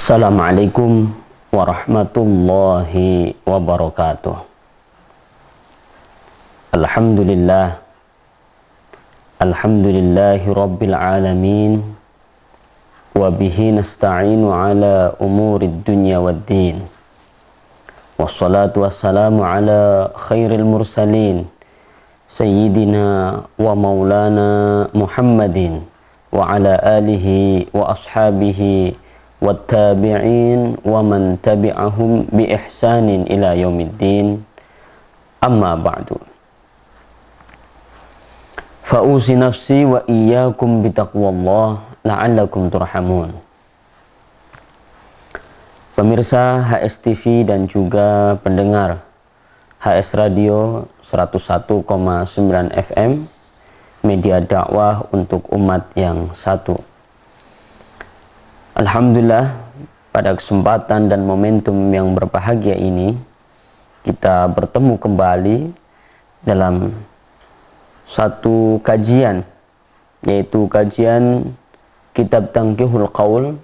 Assalamualaikum warahmatullahi wabarakatuh. Alhamdulillah, alhamdulillahi rabbil alamin, wa bihi nasta'inu ala umurid dunya waddin, wassalatu wassalamu ala khairil mursalin, sayyidina wa maulana Muhammadin wa ala alihi wa ashabihi wattabi'in wa man tabi'ahum bi ihsanin ila yaumiddin. Amma ba'du. Fa'usi nafsi wa iyyakum bitaqwallah la'allakum turhamun. Pemirsa HS TV dan juga pendengar HS Radio 101,9 FM, media dakwah untuk umat yang satu. Alhamdulillah, pada kesempatan dan momentum yang berbahagia ini kita bertemu kembali dalam satu kajian, yaitu kajian Kitab Tanqihul Qaul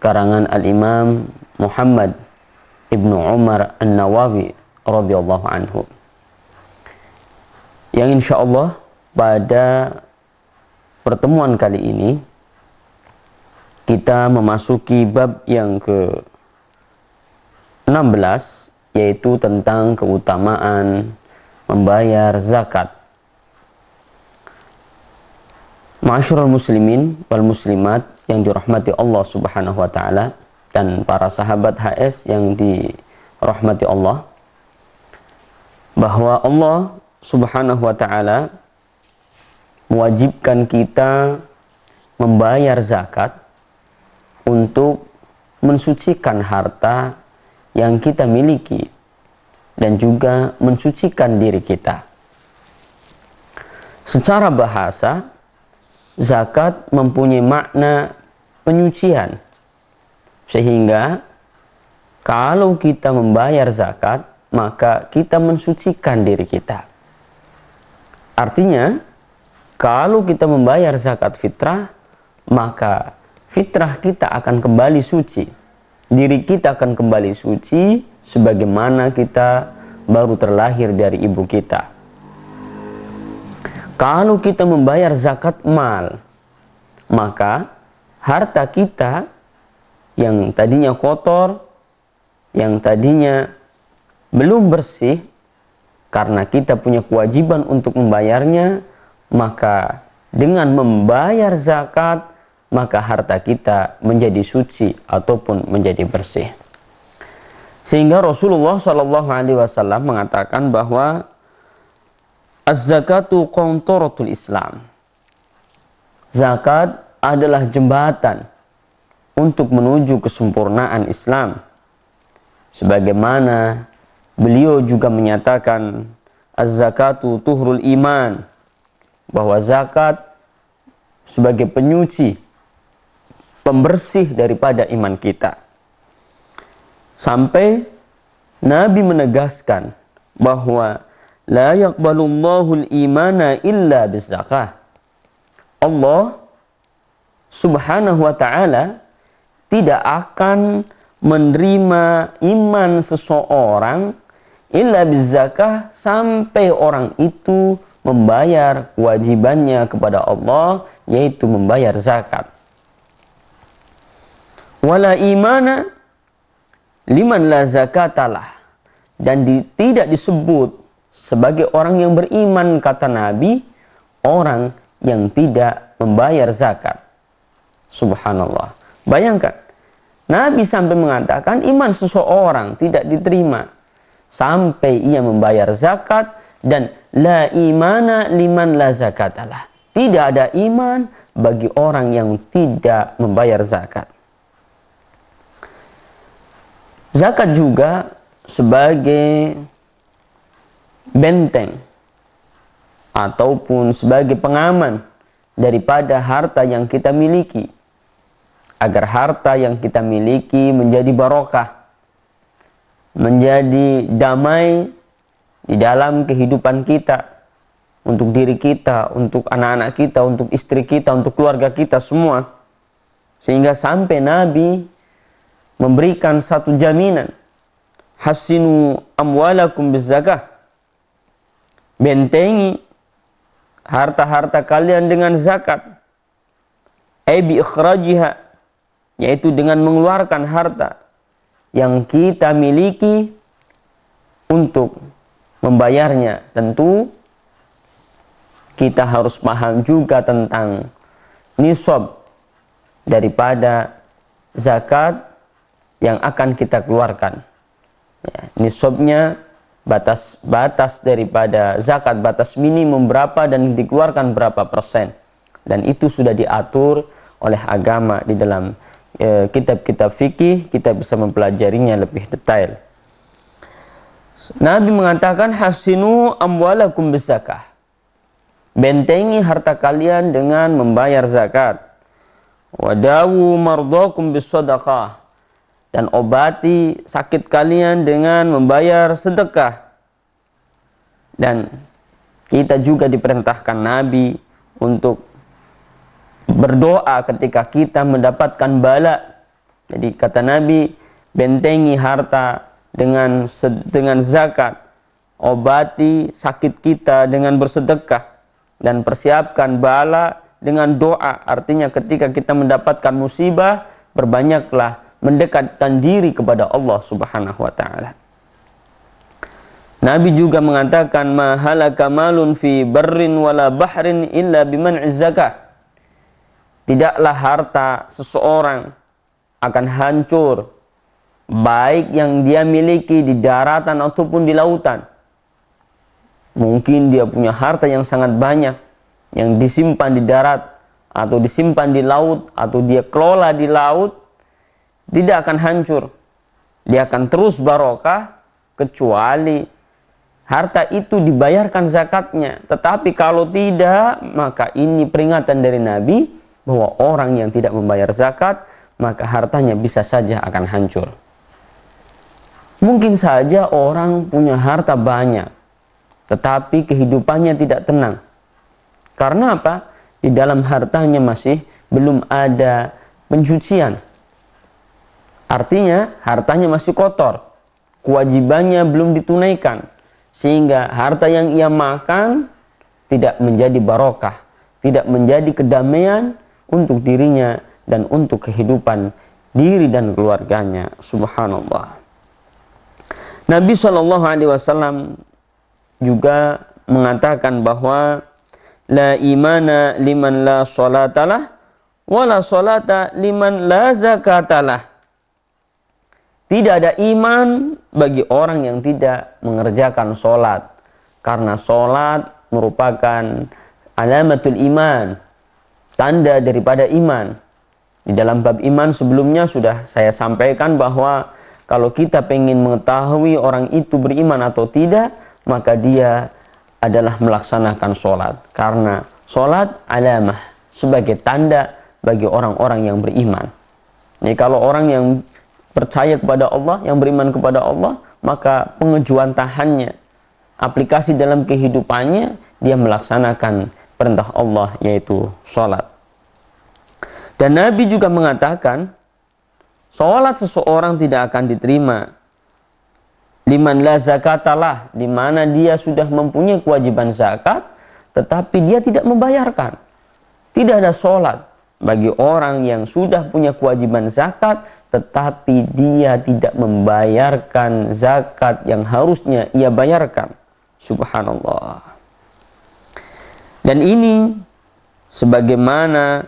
karangan Al-Imam Muhammad Ibnu Umar An-Nawawi radhiyallahu anhu, yang insya Allah pada pertemuan kali ini kita memasuki bab yang ke-16, yaitu tentang keutamaan membayar zakat. Ma'asyiral muslimin wal muslimat yang dirahmati Allah Subhanahu wa taala dan para sahabat HS yang dirahmati Allah, bahwa Allah Subhanahu wa taala mewajibkan kita membayar zakat untuk mensucikan harta yang kita miliki dan juga mensucikan diri kita. Secara bahasa, zakat mempunyai makna penyucian, sehingga kalau kita membayar zakat, maka kita mensucikan diri kita. Artinya, kalau kita membayar zakat fitrah, maka fitrah kita akan kembali suci. Diri kita akan kembali suci sebagaimana kita baru terlahir dari ibu kita. Kalau kita membayar zakat mal, maka harta kita yang tadinya kotor, yang tadinya belum bersih, karena kita punya kewajiban untuk membayarnya, maka dengan membayar zakat, maka harta kita menjadi suci ataupun menjadi bersih. Sehingga Rasulullah SAW mengatakan bahwa az-zakatu qantaratul Islam. Zakat adalah jembatan untuk menuju kesempurnaan Islam. Sebagaimana beliau juga menyatakan az-zakatu tuhrul iman, bahwa zakat sebagai penyuci, pembersih daripada iman kita. Sampai Nabi menegaskan bahwa la yaqbalullahu al-imana illa bizakah. Allah Subhanahu wa ta'ala tidak akan menerima iman seseorang illa bizakah, sampai orang itu membayar kewajibannya kepada Allah, yaitu membayar zakat. Wala imana liman la zakatalah, dan tidak disebut sebagai orang yang beriman, kata Nabi, orang yang tidak membayar zakat. Subhanallah. Bayangkan, Nabi sampai mengatakan iman seseorang tidak diterima sampai ia membayar zakat, dan la imana liman la zakatalah. Tidak ada iman bagi orang yang tidak membayar zakat. Zakat juga sebagai benteng ataupun sebagai pengaman daripada harta yang kita miliki, agar harta yang kita miliki menjadi barokah, menjadi damai di dalam kehidupan kita, untuk diri kita, untuk anak-anak kita, untuk istri kita, untuk keluarga kita semua. Sehingga sampai Nabi memberikan satu jaminan. Hassinu amwalakum bizakah. Bentengi harta-harta kalian dengan zakat. Bi ikhrajiha, yaitu dengan mengeluarkan harta yang kita miliki untuk membayarnya. Tentu kita harus paham juga tentang nisab daripada zakat yang akan kita keluarkan. Ya, nisabnya, batas daripada zakat, batas minimum berapa dan dikeluarkan berapa persen. Dan itu sudah diatur oleh agama di dalam kitab-kitab fikih. Kita bisa mempelajarinya lebih detail. Nabi mengatakan, hasinu amwalakum bizakah. Bentengi harta kalian dengan membayar zakat. Wadawu mardakum bisadaqah. Dan obati sakit kalian dengan membayar sedekah. Dan kita juga diperintahkan Nabi untuk berdoa ketika kita mendapatkan bala. Jadi kata Nabi, bentengi harta dengan zakat, obati sakit kita dengan bersedekah, dan persiapkan bala dengan doa. Artinya ketika kita mendapatkan musibah, berbanyaklah mendekatkan diri kepada Allah Subhanahu wa ta'ala. Nabi juga mengatakan, ma halaka malun fi barrin wala bahrin illa biman'iz zakah. Tidaklah harta seseorang akan hancur, baik yang dia miliki di daratan ataupun di lautan. Mungkin dia punya harta yang sangat banyak, yang disimpan di darat, atau disimpan di laut, atau dia kelola di laut, tidak akan hancur. Dia akan terus barokah, kecuali harta itu dibayarkan zakatnya. Tetapi kalau tidak, maka ini peringatan dari Nabi bahwa orang yang tidak membayar zakat, maka hartanya bisa saja akan hancur. Mungkin saja orang punya harta banyak, tetapi kehidupannya tidak tenang. Karena apa? Di dalam hartanya masih belum ada pencucian. Artinya hartanya masih kotor, kewajibannya belum ditunaikan, sehingga harta yang ia makan tidak menjadi barokah, tidak menjadi kedamaian untuk dirinya dan untuk kehidupan diri dan keluarganya. Subhanallah. Nabi SAW juga mengatakan bahwa la imana liman la sholatalah wala sholata liman la zakatalah. Tidak ada iman bagi orang yang tidak mengerjakan sholat. Karena sholat merupakan alamatul iman, tanda daripada iman. Di dalam bab iman sebelumnya sudah saya sampaikan bahwa kalau kita ingin mengetahui orang itu beriman atau tidak, maka dia adalah melaksanakan sholat. Karena sholat alamah, sebagai tanda bagi orang-orang yang beriman. Jadi kalau orang yang percaya kepada Allah, yang beriman kepada Allah, maka pengejuan tahannya, aplikasi dalam kehidupannya, dia melaksanakan perintah Allah, yaitu sholat. Dan Nabi juga mengatakan, sholat seseorang tidak akan diterima liman la zakatalah, di mana dia sudah mempunyai kewajiban zakat, tetapi dia tidak membayarkan. Tidak ada sholat bagi orang yang sudah punya kewajiban zakat, tetapi dia tidak membayarkan zakat yang harusnya ia bayarkan. Subhanallah. Dan ini sebagaimana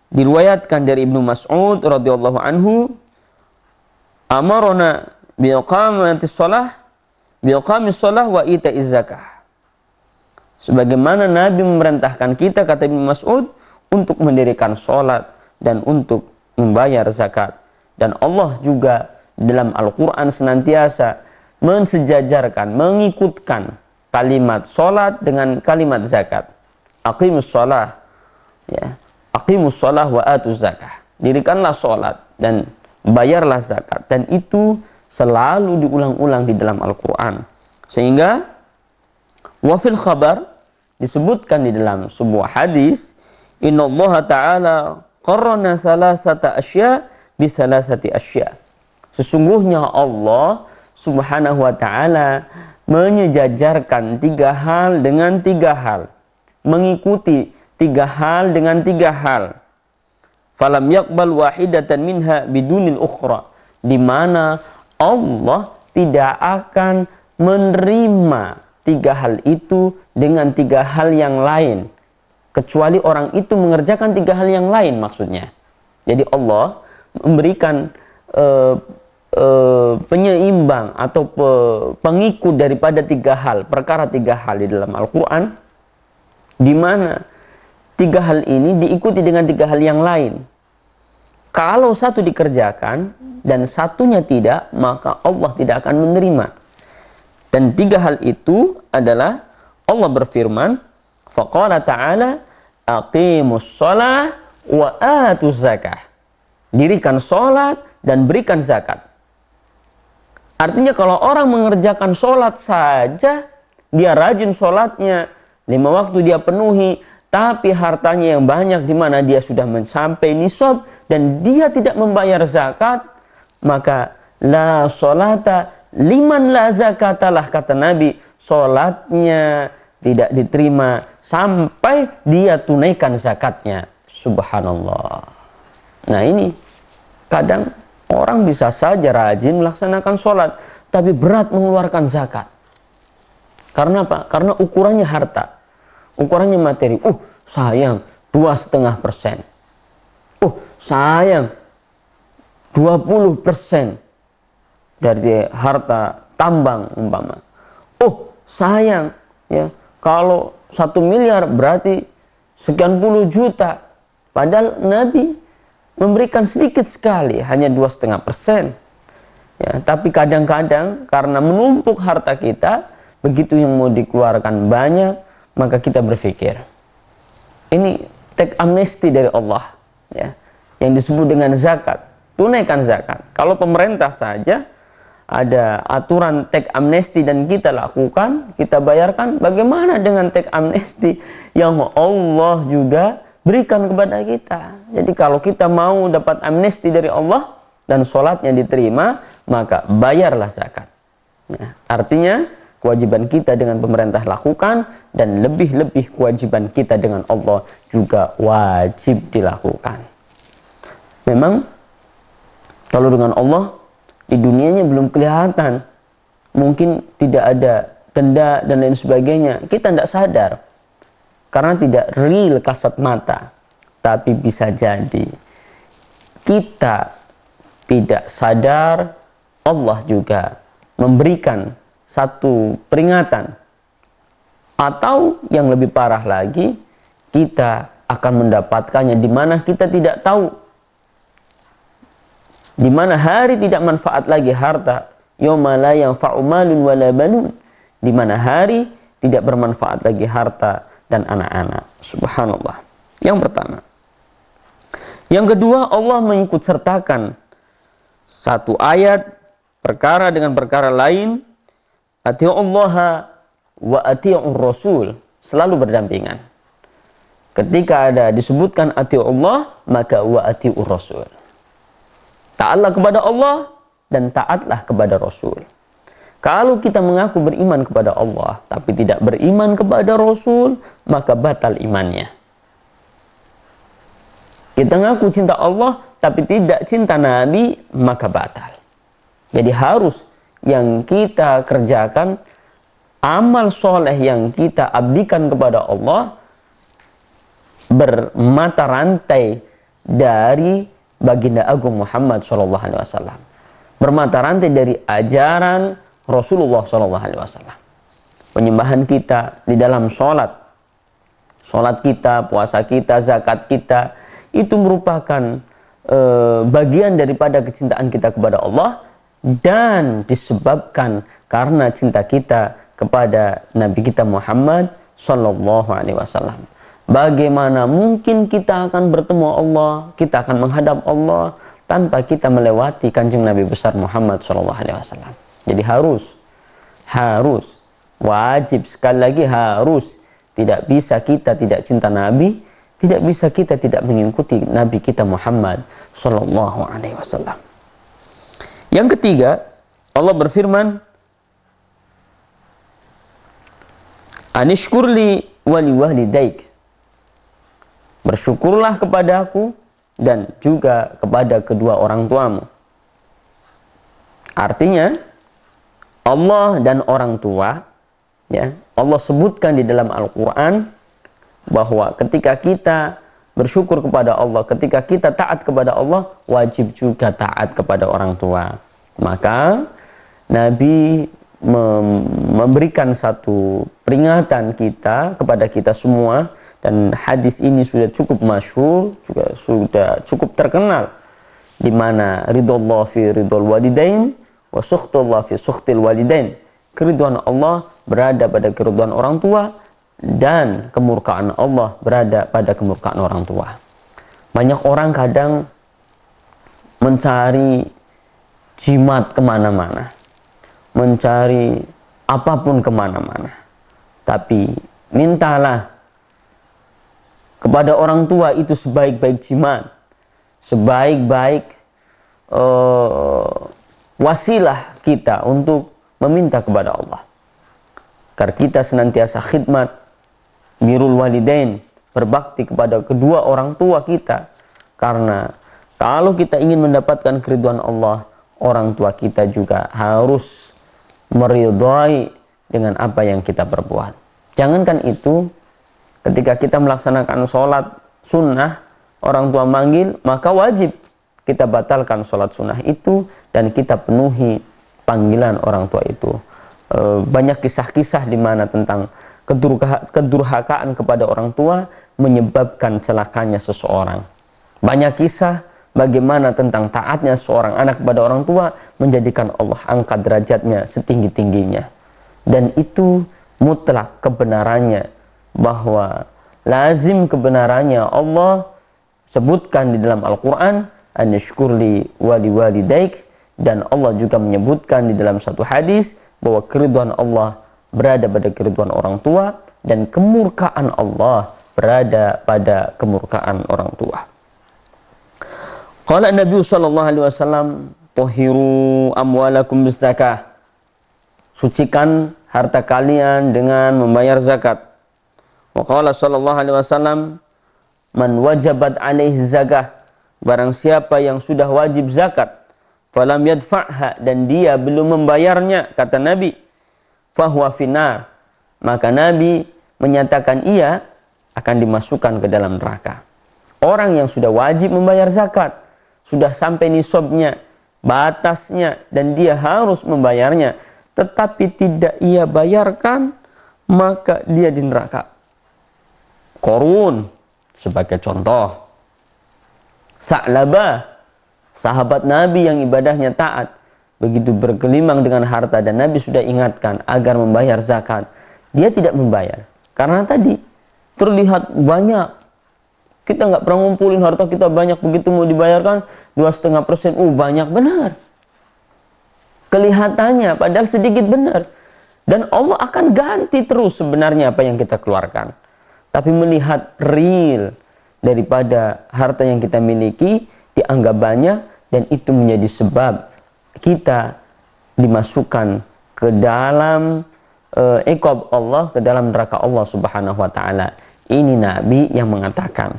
diriwayatkan dari Ibnu Mas'ud radhiyallahu anhu, amarona biiqamatis shalah wa ita'iz zakah. Sebagaimana Nabi memerintahkan kita, kata Ibnu Mas'ud, untuk mendirikan sholat dan untuk membayar zakat. Dan Allah juga dalam Al-Quran senantiasa mensejajarkan, mengikutkan kalimat sholat dengan kalimat zakat. Aqimus sholah, ya, aqimus sholah wa atuz zakah. Dirikanlah sholat dan bayarlah zakat. Dan itu selalu diulang-ulang di dalam Al-Quran. Sehingga wafil khabar disebutkan di dalam sebuah hadis, innallaha ta'ala qarrana salasata asya bisalasati asya. Sesungguhnya Allah Subhanahu wa ta'ala menyejajarkan 3 hal dengan 3 hal. Mengikuti 3 hal dengan 3 hal. Falam yaqbal wahidatan minha bidunil ukhra. Di mana Allah tidak akan menerima 3 hal itu dengan 3 hal yang lain. Kecuali orang itu mengerjakan 3 hal yang lain maksudnya. Jadi Allah memberikan penyeimbang atau pengikut daripada 3 hal, perkara 3 hal di dalam Al-Quran, di mana 3 hal ini diikuti dengan 3 hal yang lain. Kalau satu dikerjakan dan satunya tidak, maka Allah tidak akan menerima. Dan 3 hal itu adalah Allah berfirman, faqala ta'ala aqimus shalah wa atuz zakah. Dirikan sholat dan berikan zakat. Artinya kalau orang mengerjakan sholat saja, dia rajin sholatnya, 5 waktu dia penuhi, tapi hartanya yang banyak di mana dia sudah mencapai nisab dan dia tidak membayar zakat, maka la sholata liman la zakatalah, kata Nabi, sholatnya tidak diterima sampai dia tunaikan zakatnya. Subhanallah. Nah ini kadang orang bisa saja rajin melaksanakan sholat, tapi berat mengeluarkan zakat. Karena apa? Karena ukurannya harta, ukurannya materi. Sayang 2,5%. Sayang 20% dari harta tambang umpama. Sayang ya, kalau 1 miliar berarti sekian puluh juta. Padahal Nabi memberikan sedikit sekali, hanya 2,5%. Ya, tapi kadang-kadang karena menumpuk harta kita, begitu yang mau dikeluarkan banyak, maka kita berpikir, ini teks amnesti dari Allah, ya, yang disebut dengan zakat. Tunaikan zakat. Kalau pemerintah saja ada aturan teks amnesti dan kita lakukan, kita bayarkan, bagaimana dengan teks amnesti yang Allah juga berikan kepada kita? Jadi kalau kita mau dapat amnesti dari Allah dan sholatnya diterima, maka bayarlah zakat. Ya, artinya kewajiban kita dengan pemerintah lakukan, dan lebih-lebih kewajiban kita dengan Allah juga wajib dilakukan. Memang kalau dengan Allah di dunianya belum kelihatan, mungkin tidak ada denda dan lain sebagainya, kita tidak sadar karena tidak real kasat mata. Tapi bisa jadi kita tidak sadar, Allah juga memberikan satu peringatan, atau yang lebih parah lagi, kita akan mendapatkannya di mana kita tidak tahu, di mana hari tidak manfaat lagi harta, yauma la yanfa'u malun wala banun, di mana hari tidak bermanfaat lagi harta dan anak-anak. Subhanallah. Yang pertama. Yang kedua, Allah mengikut sertakan satu ayat perkara dengan perkara lain. Atiullaha wa atiur rasul, selalu berdampingan. Ketika ada disebutkan atiullah, maka wa atiur rasul. Taatlah kepada Allah dan taatlah kepada Rasul. Kalau kita mengaku beriman kepada Allah tapi tidak beriman kepada Rasul, maka batal imannya. Kita mengaku cinta Allah tapi tidak cinta Nabi, maka batal. Jadi harus yang kita kerjakan, amal soleh yang kita abdikan kepada Allah, bermata rantai dari Baginda Agung Muhammad SAW, bermata rantai dari ajaran Rasulullah SAW. Penyembahan kita di dalam sholat kita, puasa kita, zakat kita, itu merupakan bagian daripada kecintaan kita kepada Allah, dan disebabkan karena cinta kita kepada Nabi kita Muhammad SAW. Bagaimana mungkin kita akan bertemu Allah, kita akan menghadap Allah tanpa kita melewati kanjeng Nabi besar Muhammad SAW. Jadi harus, wajib, sekali lagi harus. Tidak bisa kita tidak cinta Nabi, tidak bisa kita tidak mengikuti Nabi kita Muhammad SAW. Yang ketiga, Allah berfirman, Anishkurli wali walidaik. Bersyukurlah kepada aku dan juga kepada kedua orang tuamu. Artinya, Allah dan orang tua, ya, Allah sebutkan di dalam Al-Quran bahwa ketika kita bersyukur kepada Allah, ketika kita taat kepada Allah, wajib juga taat kepada orang tua. Maka Nabi memberikan satu peringatan kepada kita semua, dan hadis ini sudah cukup masyhur, juga sudah cukup terkenal, di mana ridullah fi ridul walidain wa sukhtullah fi sukhtil walidain. Keridhaan Allah berada pada keridhaan orang tua, dan kemurkaan Allah berada pada kemurkaan orang tua. Banyak orang kadang mencari jimat kemana-mana, mencari apapun kemana-mana. Tapi mintalah kepada orang tua itu sebaik-baik jimat, sebaik-baik wasilah kita untuk meminta kepada Allah. Agar kita senantiasa khidmat, birrul walidain, berbakti kepada kedua orang tua kita. Karena kalau kita ingin mendapatkan keridhaan Allah, orang tua kita juga harus meridhai dengan apa yang kita perbuat. Jangankan itu, ketika kita melaksanakan sholat sunnah, orang tua manggil, maka wajib kita batalkan sholat sunnah itu dan kita penuhi panggilan orang tua itu. Banyak kisah-kisah di mana tentang kedurhakaan kepada orang tua menyebabkan celakanya seseorang. Banyak kisah bagaimana tentang taatnya seorang anak kepada orang tua menjadikan Allah angkat derajatnya setinggi-tingginya. Dan itu mutlak kebenarannya, bahwa lazim kebenarannya Allah sebutkan di dalam Al-Quran, Anishkurli wali walidaik, dan Allah juga menyebutkan di dalam satu hadis bahwa keridhaan Allah berada pada keridhaan orang tua dan kemurkaan Allah berada pada kemurkaan orang tua. Qala Nabi sallallahu alaihi wasallam, "Tahiru amwalakum bizakah." Sucikan harta kalian dengan membayar zakat. Wa qala sallallahu alaihi wasallam, "Man wajabat alaihi zakah." Barang siapa yang sudah wajib zakat, falam yadfa'ha, dan dia belum membayarnya, kata Nabi, fahuwa finar, maka Nabi menyatakan ia akan dimasukkan ke dalam neraka. Orang yang sudah wajib membayar zakat, sudah sampai nisabnya, batasnya, dan dia harus membayarnya, tetapi tidak ia bayarkan, maka dia di neraka. Qarun sebagai contoh. Sa'labah, sahabat Nabi yang ibadahnya taat, begitu bergelimang dengan harta dan Nabi sudah ingatkan agar membayar zakat, dia tidak membayar. Karena tadi terlihat banyak, kita nggak pernah ngumpulin harta kita banyak, begitu mau dibayarkan 2,5%, banyak benar. Kelihatannya padahal sedikit benar. Dan Allah akan ganti terus sebenarnya apa yang kita keluarkan. Tapi melihat real daripada harta yang kita miliki dianggap banyak, dan itu menjadi sebab kita dimasukkan ke dalam iqab Allah, ke dalam neraka Allah Subhanahu wa taala. Ini Nabi yang mengatakan,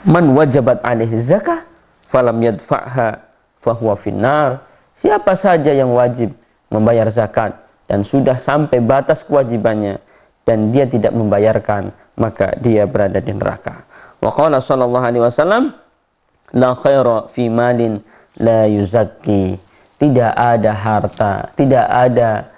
"Man wajabat alaihi zakah falam yadfa'ha fahuwa finnar." Siapa saja yang wajib membayar zakat dan sudah sampai batas kewajibannya dan dia tidak membayarkan, maka dia berada di neraka. Wa qala sallallahu alaihi wasallam, "La khaira fi malin la yuzakki." Tidak ada harta, tidak ada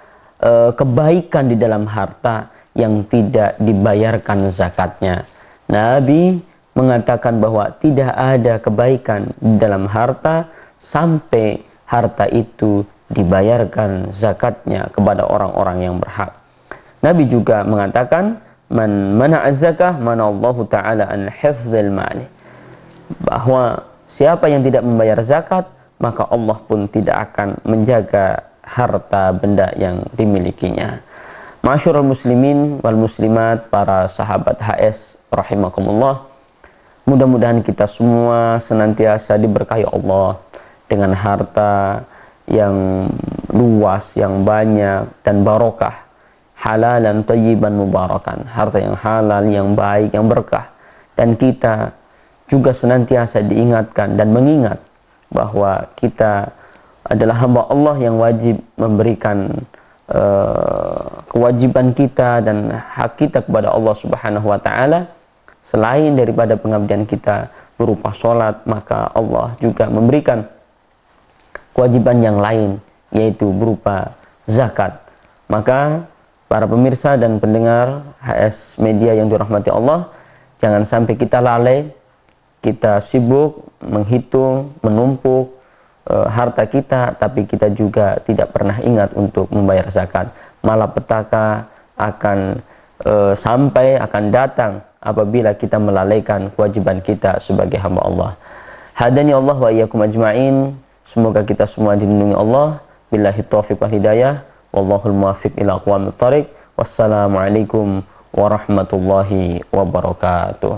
kebaikan di dalam harta yang tidak dibayarkan zakatnya. Nabi mengatakan bahwa tidak ada kebaikan di dalam harta sampai harta itu dibayarkan zakatnya kepada orang-orang yang berhak. Nabi juga mengatakan, "Man mana'a zakah manallahu ta'ala an hifdzil mali." Bahwa siapa yang tidak membayar zakat, maka Allah pun tidak akan menjaga harta benda yang dimilikinya. Masyurul muslimin wal muslimat, para sahabat HS rahimakumullah, Mudah-mudahan kita semua senantiasa diberkahi Allah dengan harta yang luas, yang banyak dan barokah, halalan thayyiban mubarakan, harta yang halal, yang baik, yang berkah. Dan kita juga senantiasa diingatkan dan mengingat bahwa kita adalah hamba Allah yang wajib memberikan kewajiban kita dan hak kita kepada Allah Subhanahu wa taala. Selain daripada pengabdian kita berupa sholat, maka Allah juga memberikan kewajiban yang lain, yaitu berupa zakat. Maka para pemirsa dan pendengar HS Media yang dirahmati Allah, jangan sampai kita lalai, kita sibuk menghitung, menumpuk harta kita, tapi kita juga tidak pernah ingat untuk membayar zakat. Malapetaka akan akan datang apabila kita melalaikan kewajiban kita sebagai hamba Allah. Hadani Allah wa iyyakum ajma'in. Semoga kita semua dilindungi Allah. Billahi taufiq wal hidayah. Wallahul muwaffiq ila aqwamit thoriq. Wassalamualaikum warahmatullahi wabarakatuh.